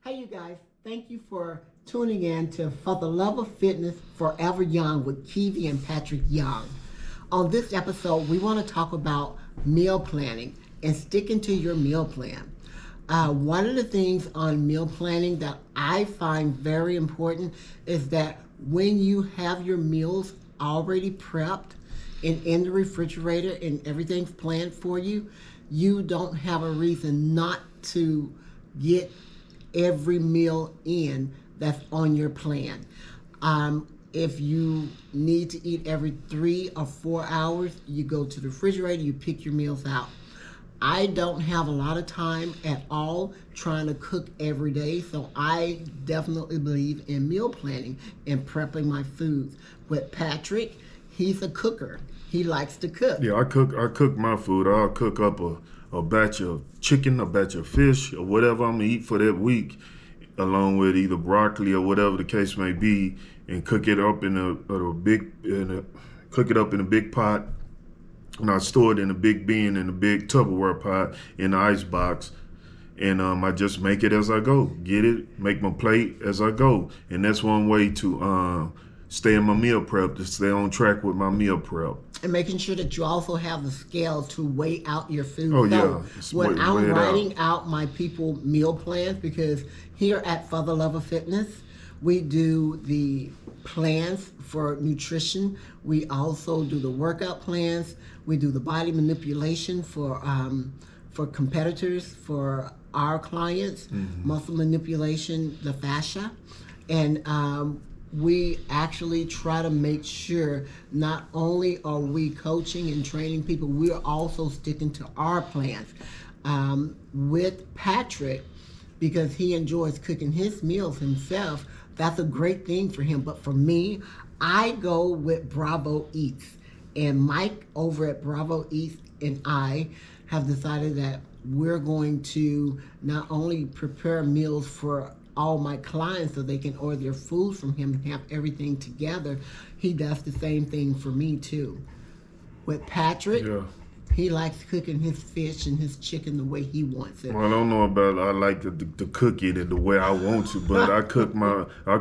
Hey, you guys. Thank you for tuning in to For the Love of Fitness Forever Young with Kiwi and Patrick Young. On this episode, we want to talk about meal planning and sticking to your meal plan. One of the things on meal planning that I find very important is that when you have your meals already prepped and in the refrigerator and everything's planned for you, you don't have a reason not to get every meal in that's on your plan. If you need to eat every 3 or 4 hours, you go to the refrigerator, you pick your meals out. I don't have a lot of time at all trying to cook every day, so I definitely believe in meal planning and prepping my foods. With Patrick, he's a cooker. He likes to cook. Yeah, I cook my food. I'll cook up a batch of chicken, a batch of fish, or whatever I'm gonna eat for that week, along with either broccoli or whatever the case may be, and cook it up in a big pot. And I store it in a big bin in a big Tupperware pot in the ice box. And I just make it as I go. Get it, make my plate as I go. And that's one way to stay in my meal prep, to stay on track with my meal prep. And making sure that you also have the scale to weigh out your food. Oh, so yeah. when I'm writing out my people meal plans, because here at For the Love of Fitness, we do the plans for nutrition. We also do the workout plans. We do the body manipulation for competitors, for our clients, muscle manipulation, the fascia. And we actually try to make sure not only are we coaching and training people, we're also sticking to our plans. With Patrick, because he enjoys cooking his meals himself, that's a great thing for him. But for me, I go with Bravo Eats. And Mike over at Bravo Eats and I have decided that we're going to not only prepare meals for all my clients so they can order their food from him and have everything together, he does the same thing for me too. With Patrick, he likes cooking his fish and his chicken the way he wants it. Well, I don't know about I like to cook it the way I want to, but I cook mine. I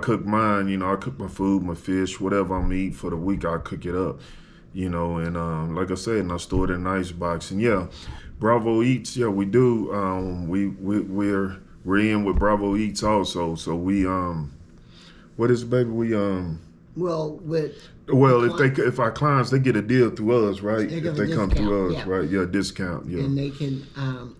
cook my food, my fish, whatever I'm eating for the week. I cook it up, and like I said, and I store it in an ice box. And Bravo Eats, we do. We're in with Bravo Eats also. So we what is it, baby? If our clients, they get a deal through us, right? If they come through us, right? Yeah, discount. Yeah. And they can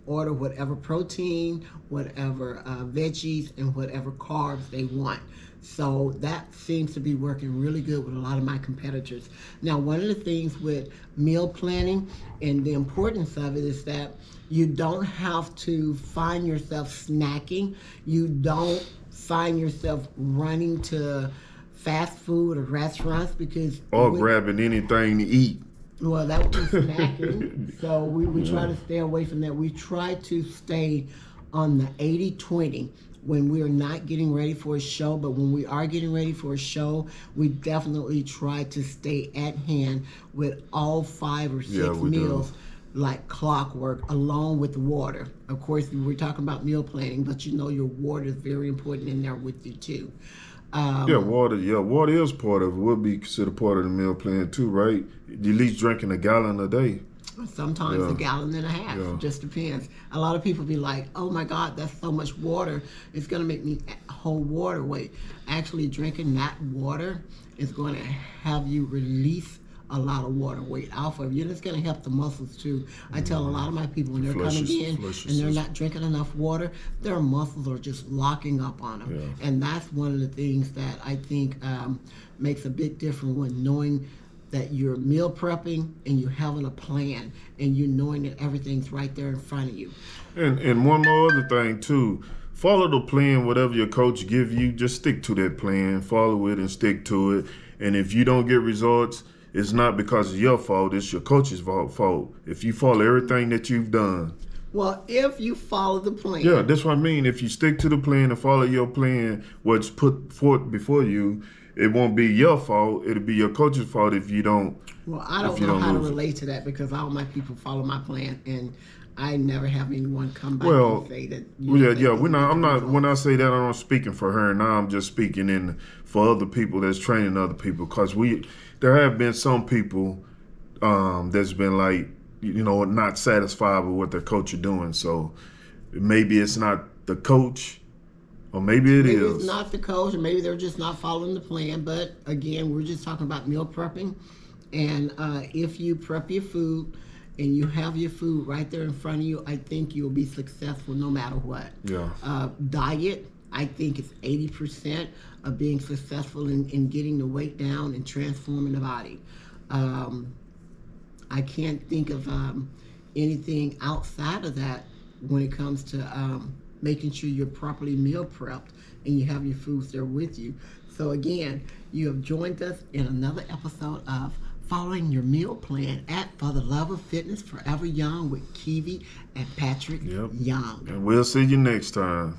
order whatever protein, whatever veggies, and whatever carbs they want. So that seems to be working really good with a lot of my competitors. Now, one of the things with meal planning and the importance of it is that you don't have to find yourself snacking. You don't find yourself running to fast food or restaurants because... Or grabbing anything to eat. Well, that would be snacking. So we try to stay away from that. We try to stay on the 80-20 when we are not getting ready for a show, but when we are getting ready for a show, we definitely try to stay at hand with all 5 or 6 meals like clockwork, along with the water. Of course, we're talking about meal planning, but your water is very important in there with you too. Water is part of it. Would be considered part of the meal plan too, right? At least drinking a gallon a day. Sometimes a gallon and a half. Just depends. A lot of people be like, oh my God, that's so much water. It's going to make me hold water weight. Actually, drinking that water is going to have you release a lot of water weight off of you. It's going to help the muscles too. I tell a lot of my people when they're coming in and they're not drinking enough water, their muscles are just locking up on them. And that's one of the things that I think makes a big difference when knowing that you're meal prepping and you're having a plan and you knowing that everything's right there in front of you. And one more other thing too, follow the plan, whatever your coach give you, just stick to that plan, follow it and stick to it. And if you don't get results, it's not because of your fault, it's your coach's fault. If you follow everything that you've done. Well, if you follow the plan. Yeah, that's what I mean. If you stick to the plan and follow your plan, what's put forth before you, it won't be your fault. It'll be your coach's fault if you don't. Well, I don't know how to relate to that because all my people follow my plan, and I never have anyone come back Well, and say that. We're not. I'm not. When I say that, I'm not speaking for her. Now I'm just speaking in for other people that's training other people. Because there have been some people that's been like, not satisfied with what their coach are doing. So maybe it's not the coach, or maybe Maybe is. it's not the coach, or maybe they're just not following the plan. But again, we're just talking about meal prepping, and if you prep your food and you have your food right there in front of you, I think you'll be successful no matter what. Yeah. Diet, I think it's 80% of being successful in getting the weight down and transforming the body. I can't think of anything outside of that when it comes to making sure you're properly meal prepped and you have your foods there with you. So again, you have joined us in another episode of Following Your Meal Plan at For the Love of Fitness Forever Young with Kiwi and Patrick Yep. Young. And we'll see you next time.